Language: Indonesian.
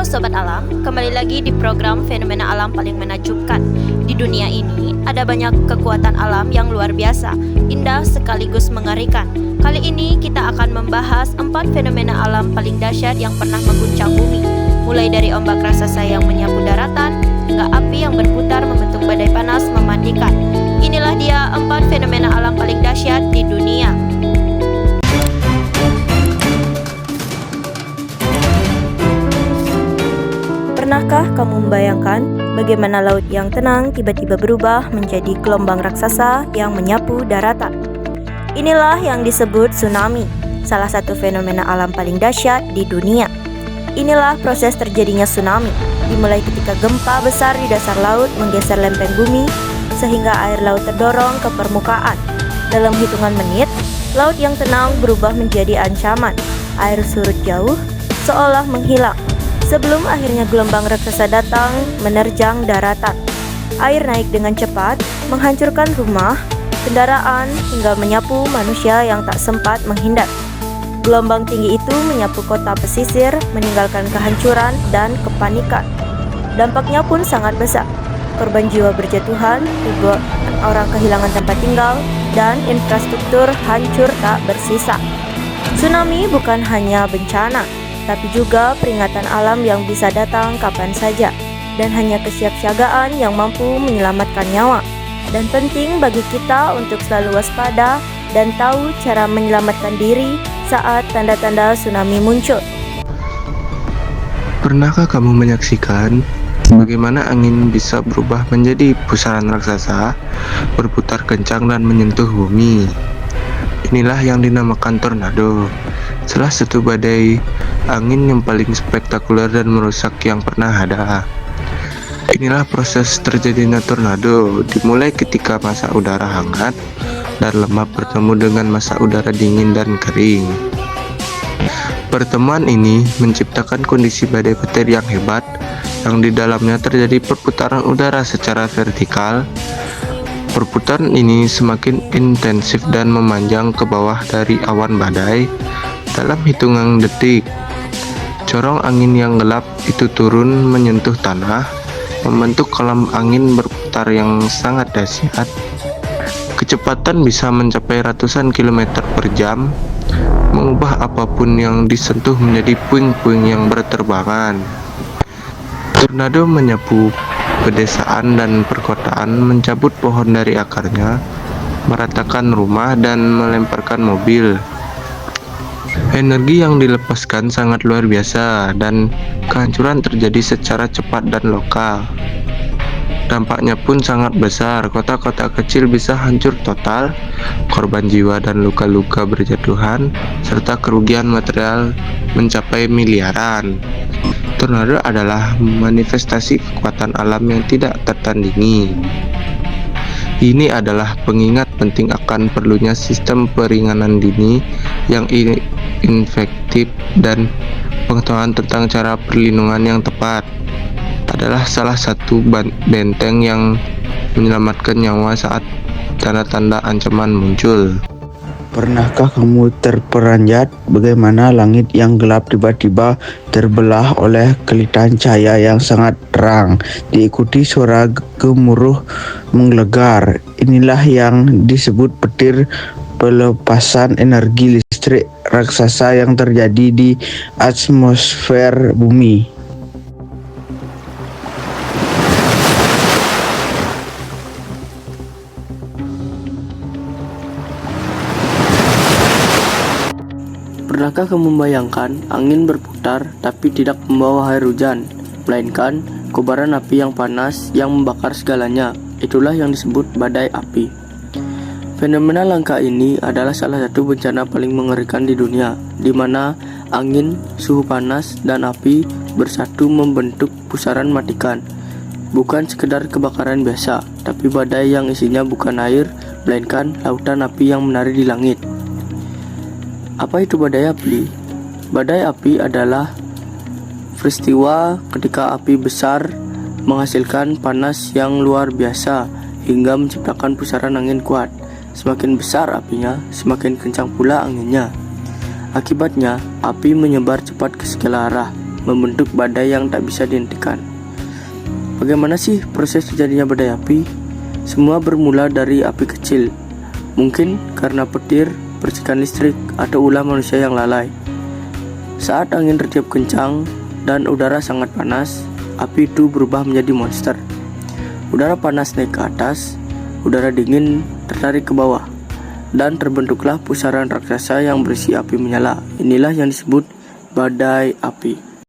Sobat Alam, kembali lagi di program Fenomena Alam Paling Menakjubkan. Di dunia ini ada banyak kekuatan alam yang luar biasa, indah sekaligus mengerikan. Kali ini kita akan membahas 4 fenomena alam paling dahsyat yang pernah mengguncang bumi. Mulai dari ombak raksasa yang menyapu daratan, hingga api yang berputar membentuk badai panas memandikan. Inilah dia 4 fenomena alam paling dahsyat di dunia. Pernahkah kamu membayangkan bagaimana laut yang tenang tiba-tiba berubah menjadi gelombang raksasa yang menyapu daratan? Inilah yang disebut tsunami, salah satu fenomena alam paling dahsyat di dunia. Inilah proses terjadinya tsunami, dimulai ketika gempa besar di dasar laut menggeser lempeng bumi sehingga air laut terdorong ke permukaan. Dalam hitungan menit, laut yang tenang berubah menjadi ancaman. Air surut jauh, seolah menghilang. Sebelum akhirnya gelombang raksasa datang menerjang daratan. Air naik dengan cepat, menghancurkan rumah, kendaraan, hingga menyapu manusia yang tak sempat menghindar. Gelombang tinggi itu menyapu kota pesisir, meninggalkan kehancuran dan kepanikan. Dampaknya pun sangat besar. Korban jiwa berjatuhan, ribuan orang kehilangan tempat tinggal, dan infrastruktur hancur tak bersisa. Tsunami bukan hanya bencana, tapi juga peringatan alam yang bisa datang kapan saja, dan hanya kesiapsiagaan yang mampu menyelamatkan nyawa. Dan penting bagi kita untuk selalu waspada dan tahu cara menyelamatkan diri saat tanda-tanda tsunami muncul. Pernahkah kamu menyaksikan bagaimana angin bisa berubah menjadi pusaran raksasa, berputar kencang dan menyentuh bumi? Inilah yang dinamakan tornado, salah satu badai angin yang paling spektakuler dan merusak yang pernah ada. Inilah proses terjadinya tornado, dimulai ketika massa udara hangat dan lembab bertemu dengan massa udara dingin dan kering. Pertemuan ini menciptakan kondisi badai petir yang hebat, yang di dalamnya terjadi perputaran udara secara vertikal. Perputaran ini semakin intensif dan memanjang ke bawah dari awan badai dalam hitungan detik. Corong angin yang gelap itu turun menyentuh tanah, membentuk kolam angin berputar yang sangat dahsyat. Kecepatan bisa mencapai ratusan kilometer per jam, mengubah apapun yang disentuh menjadi puing-puing yang berterbangan. Tornado menyapu pedesaan dan perkotaan, mencabut pohon dari akarnya, meratakan rumah dan melemparkan mobil. Energi yang dilepaskan sangat luar biasa dan kehancuran terjadi secara cepat dan lokal. Dampaknya pun sangat besar, kota-kota kecil bisa hancur total, korban jiwa dan luka-luka berjatuhan, serta kerugian material mencapai miliaran. Tornado adalah manifestasi kekuatan alam yang tidak tertandingi. Ini adalah pengingat penting akan perlunya sistem peringanan dini yang efektif dan pengetahuan tentang cara perlindungan yang tepat adalah salah satu benteng yang menyelamatkan nyawa saat tanda-tanda ancaman muncul. Pernahkah kamu terperanjat bagaimana langit yang gelap tiba-tiba terbelah oleh kelitan cahaya yang sangat terang, diikuti suara gemuruh menggelegar? Inilah yang disebut petir pelepasan energi listrik raksasa yang terjadi di atmosfer bumi. Pernahkah kamu membayangkan angin berputar tapi tidak membawa air hujan, melainkan kobaran api yang panas yang membakar segalanya? Itulah yang disebut badai api. Fenomena langka ini adalah salah satu bencana paling mengerikan di dunia, di mana angin, suhu panas, dan api bersatu membentuk pusaran matikan. Bukan sekedar kebakaran biasa, tapi badai yang isinya bukan air, melainkan lautan api yang menari di langit. Apa itu badai api? Badai api adalah peristiwa ketika api besar menghasilkan panas yang luar biasa hingga menciptakan pusaran angin kuat. Semakin besar apinya, semakin kencang pula anginnya. Akibatnya, api menyebar cepat ke segala arah, membentuk badai yang tak bisa dihentikan. Bagaimana sih proses terjadinya badai api? Semua bermula dari api kecil, mungkin karena petir, percikan listrik, atau ulah manusia yang lalai. Saat angin tertiup kencang dan udara sangat panas, api itu berubah menjadi monster. Udara panas naik ke atas, udara dingin tertarik ke bawah, dan terbentuklah pusaran raksasa yang berisi api menyala. Inilah yang disebut badai api.